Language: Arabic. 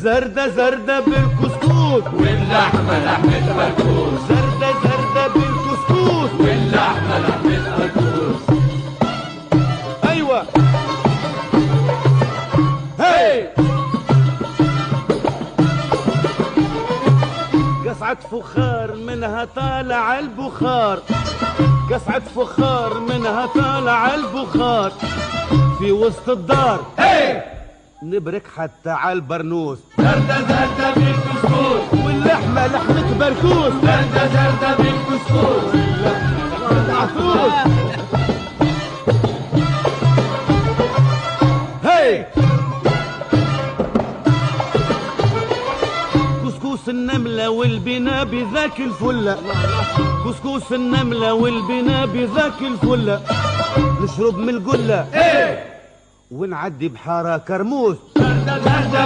زردة زردة بالكسكوس واللحمة لحمة بركوس. زردة زردة بالكسكوس واللحمة لحمة بركوس. ايوه هي قصعة فخار منها طالع البخار، قصعة فخار منها طالع البخار في وسط الدار نبرك حتى على البرنوس. زردة زردة بالكسكوس واللحمة لحمة بركوس. زردة زردة بالكسكوس. عفروس هي كسكوس النملة والبنا بذاك الفلة، كسكوس النملة والبنا بذاك الفلة، نشرب من القلة ونعدي بحارة كرموس. زردة زردة